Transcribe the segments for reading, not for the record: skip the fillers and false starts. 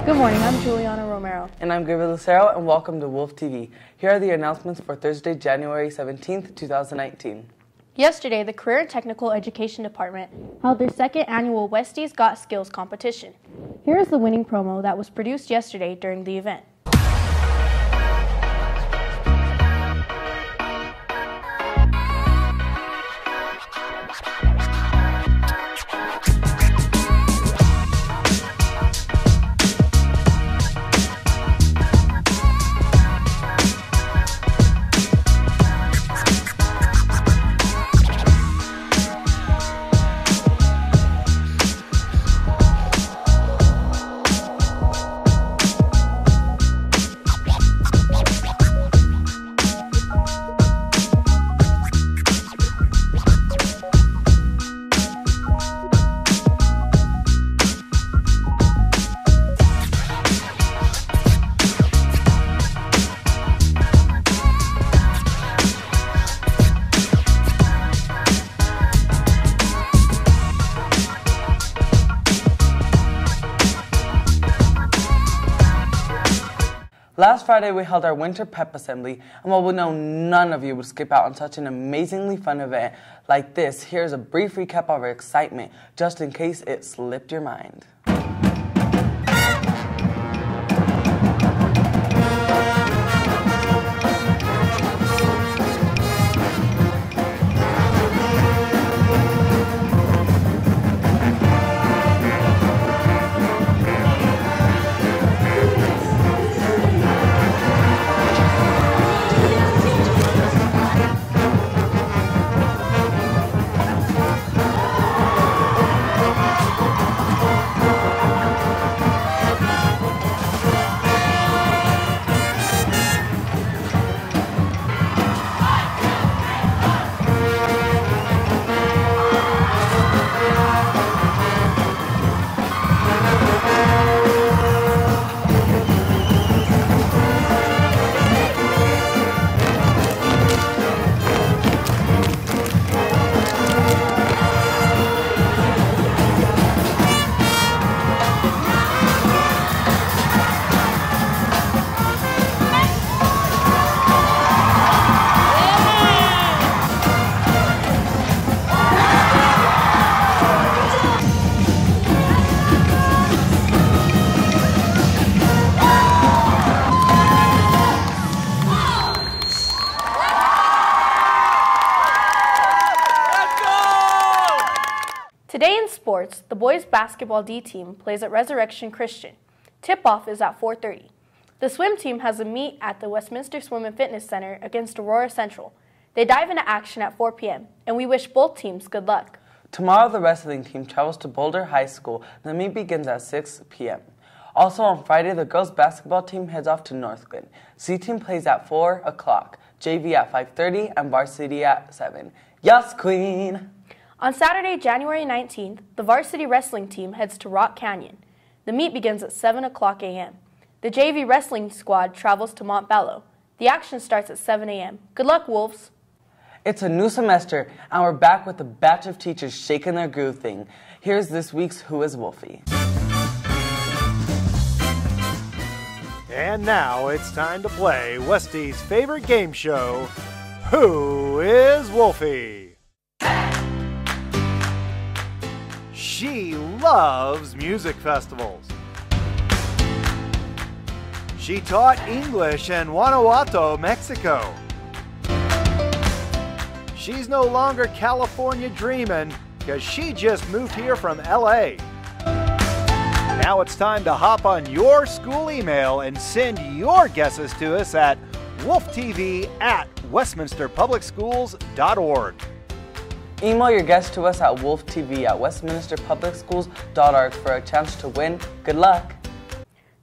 Good morning, I'm Juliana Romero. And I'm Gabriel Lucero, and welcome to Wolf TV. Here are the announcements for Thursday, January 17th, 2019. Yesterday, the Career and Technical Education Department held their second annual Westy's Got Skills competition. Here is the winning promo that was produced yesterday during the event. Last Friday, we held our Winter Pep Assembly, and while we know none of you would skip out on such an amazingly fun event like this, here's a brief recap of our excitement, just in case it slipped your mind. Today in sports, the boys basketball D team plays at Resurrection Christian. Tip-off is at 4:30. The swim team has a meet at the Westminster Swim and Fitness Center against Aurora Central. They dive into action at 4 p.m., and we wish both teams good luck. Tomorrow, the wrestling team travels to Boulder High School. The meet begins at 6 p.m. Also on Friday, the girls basketball team heads off to Northglenn. C team plays at 4 o'clock, JV at 5:30, and varsity at 7. Yes, Queen! On Saturday, January 19th, the varsity wrestling team heads to Rock Canyon. The meet begins at 7 o'clock a.m. The JV wrestling squad travels to Montbello. The action starts at 7 a.m. Good luck, Wolves! It's a new semester, and we're back with a batch of teachers shaking their groove thing. Here's this week's Who Is Wolfy. And now it's time to play Westy's favorite game show, Who Is Wolfy? She loves music festivals. She taught English in Guanajuato, Mexico. She's no longer California dreaming because she just moved here from LA. Now it's time to hop on your school email and send your guesses to us at wolftv@westminsterpublicschools.org. Email your guests to us at wolftv@westminsterpublicschools.org for a chance to win. Good luck!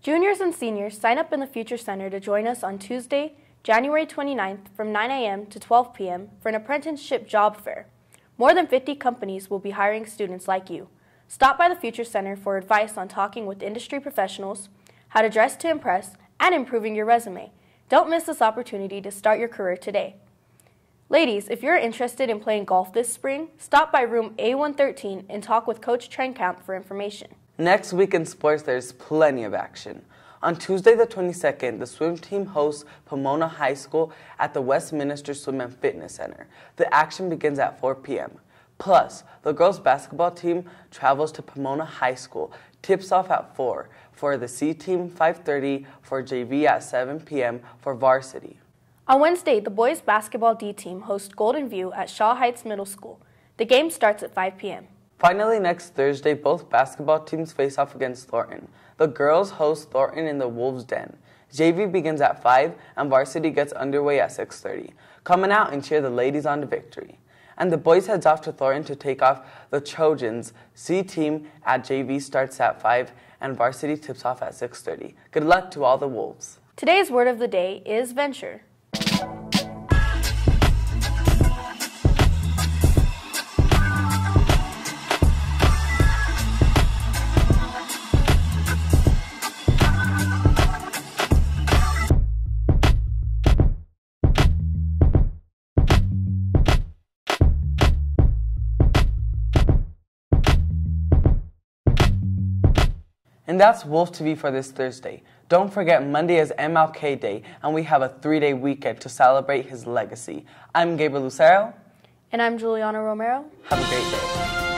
Juniors and seniors, sign up in the Future Center to join us on Tuesday, January 29th from 9 a.m. to 12 p.m. for an Apprenticeship Job Fair. More than 50 companies will be hiring students like you. Stop by the Future Center for advice on talking with industry professionals, how to dress to impress, and improving your resume. Don't miss this opportunity to start your career today. Ladies, if you're interested in playing golf this spring, stop by room A113 and talk with Coach Trenkamp for information. Next week in sports, there's plenty of action. On Tuesday the 22nd, the swim team hosts Pomona High School at the Westminster Swim and Fitness Center. The action begins at 4 p.m. Plus, the girls basketball team travels to Pomona High School. Tips off at 4 for the C team, 5:30 for JV at 7 p.m. for varsity. On Wednesday, the boys basketball D team hosts Golden View at Shaw Heights Middle School. The game starts at 5 p.m. Finally, next Thursday, both basketball teams face off against Thornton. The girls host Thornton in the Wolves' Den. JV begins at 5 and varsity gets underway at 6:30. Come on out and cheer the ladies on to victory. And the boys heads off to Thornton to take off the Trojans. C team at JV starts at 5 and varsity tips off at 6:30. Good luck to all the Wolves. Today's word of the day is venture. And that's Wolf TV for this Thursday. Don't forget Monday is MLK Day, and we have a 3-day weekend to celebrate his legacy. I'm Gabriel Lucero. And I'm Juliana Romero. Have a great day.